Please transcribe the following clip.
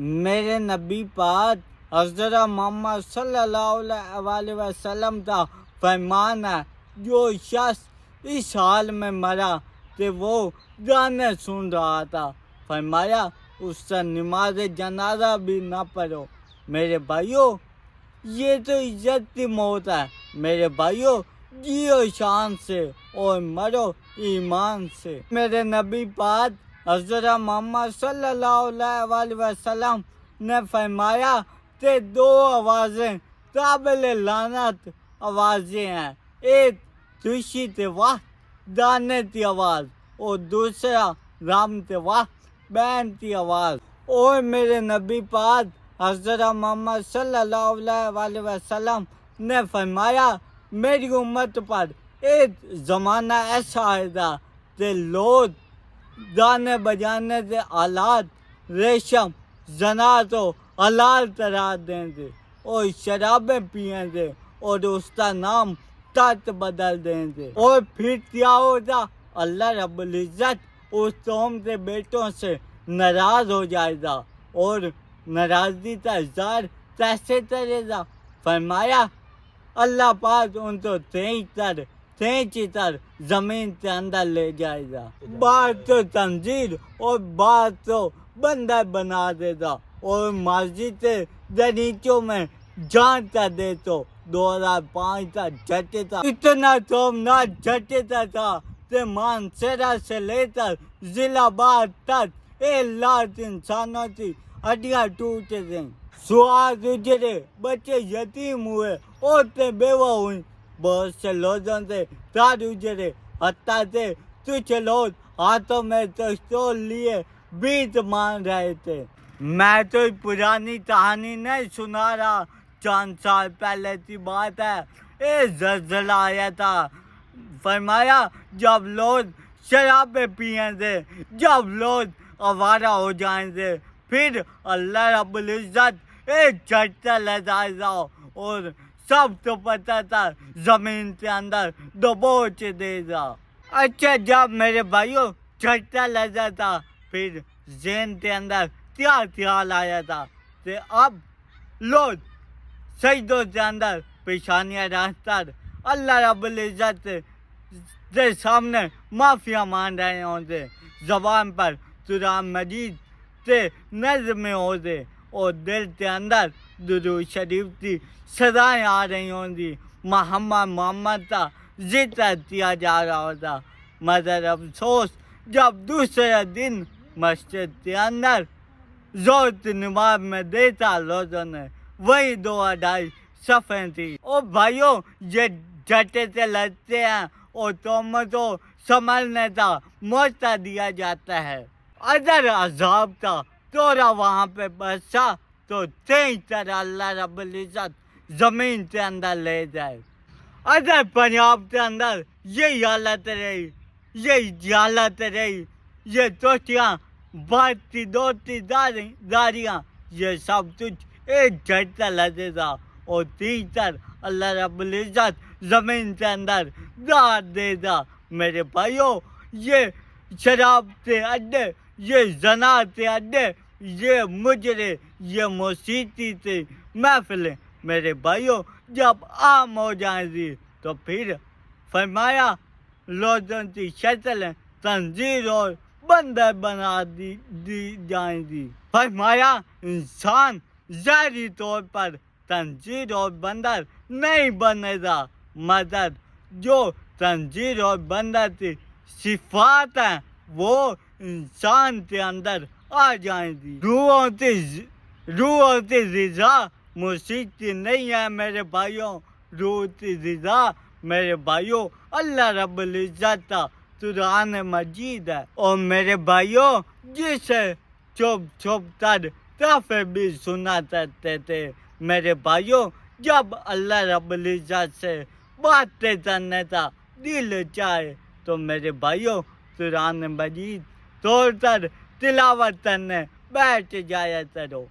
میرے نبی پاک حضرت محمد صلی اللہ علیہ وسلم کا فرمان ہے، جو شخص اس حال میں مرا کہ وہ گانے سن رہا تھا، فرمایا اس سے نماز جنازہ بھی نہ پڑھو۔ میرے بھائیوں، یہ تو عزت کی موت ہے۔ میرے بھائیوں، جیو شان سے اور مرو ایمان سے۔ میرے نبی پاک حضرت محمد صلی اللہ علیہ وسلم نے فرمایا کہ دو آوازیں قابل لعنت آوازیں ہیں، ایک خوشی کے وقت گانے کی آواز اور دوسرا غم کے وقت بین کی آواز۔ اور میرے نبی پاک حضرت محمد صلی اللہ علیہ وسلم نے فرمایا میری امت پر ایک زمانہ ایسا آئے گا کہ لوگ گانے بجانے کے آلات ریشم زنات و حلال قرار دیں گے اور شرابیں پئیں گے اور اس کا نام تخت بدل دیں گے۔ اور پھر کیا ہوگا؟ اللہ رب العزت اس قوم کے بیٹوں سے ناراض ہو جائے گا اور ناراضگی کا اظہار کیسے کرے گا؟ فرمایا اللہ پاک ان کو کھینچ کر زمین کے اندر لے جائے گا، بات تو تنظیر اور بات تو بندہ بنا دے گا اور ماضی کے دریچوں میں جان کا دے تو 2005 تک جھٹتا، اتنا تو نہ جھٹتا تھا کہ مانسیرا سے لے کر ضلع باد تک 1 لاکھ انسانوں کی ہڈیاں ٹوٹ گئیں، سواد اجڑے، بچے یتیم ہوئے، عورتیں بیوہ ہوئیں، بہت سے لوگوں سے گھر اجڑے، حتیٰ کہ کچھ لوگ ہاتھوں میں پستول لیے بھیک مانگ رہے تھے۔ میں تو پرانی کہانی نہیں سنا رہا، چند سال پہلے کی بات ہے، ایک زلزلہ آیا تھا۔ فرمایا جب لوگ شرابیں پئیں گے، جب لوگ آوارہ ہو جائیں گے، پھر اللہ رب العزت ایک جھٹکا لگائے گا اور سب تو پتہ تھا زمین کے اندر دبوچ دے گا۔ اچھا، جب میرے بھائیوں جھٹکا لگا تھا، پھر ذہن کے اندر کیا خیال آیا تھا کہ اب لوگ سجدوں کے اندر پیشانیاں رکھ کر اللہ رب العزت کے سامنے معافیاں مانگ رہے ہوں گے، زبان پر قرآن مجید سے نظمیں ہوں گے اور دل کے اندر درود شریف کی صدائیں آ رہی ہوں گی، محمد کا ذکر کیا جا رہا ہوگا۔ مگر افسوس جب دوسرے دن مسجد کے اندر ظہر کی نماز میں دیکھا لوگوں نے وہی 2-2.5 صفیں تھی۔ اور بھائیوں، یہ جھٹے سے لگتے ہیں اور تہمت کو سنبھلنے کا موقع دیا جاتا ہے۔ اگر عذاب کا توڑا وہاں پہ برسا تو کھینچ کر اللہ رب العزت زمین کے اندر لے جائے۔ اگر پنجاب کے اندر یہی حالت رہی، یہی حالت رہی، یہ توٹیاں بھاگتی دوڑتی گاڑیاں، یہ سب کچھ ایک جھٹکا لگے گا اور کھینچ کر اللہ رب العزت زمین کے اندر گاڑ دے گا۔ میرے بھائیوں، یہ شراب کے اڈے، یہ زنا کے اڈے، یہ مجرے، یہ موسیقی کی محفلیں میرے بھائیوں جب عام ہو جائیں گی تو پھر فرمایا لوگوں کی شکلیں تنظیر اور بندر بنا دی جائیں گی۔ فرمایا انسان ظاہری طور پر تنظیر اور بندر نہیں بنے گا، مگر جو تنظیر اور بندر کی صفات ہیں وہ انسان کے اندر آ جائیں گی۔ روحوں کی غذا موسیقی نہیں ہے میرے بھائیوں، روح کی غذا میرے بھائیوں اللہ رب العزت کا قرآن مجید ہے۔ اور میرے بھائیوں، جسے چھپ کر کافر بھی سنا کرتے تھے، میرے بھائیوں جب اللہ رب العزت سے باتیں کرنے کا دل چاہے تو میرے بھائیوں قرآن مجید توڑ کر تلاوت کرنے بیٹھ جایا کرو۔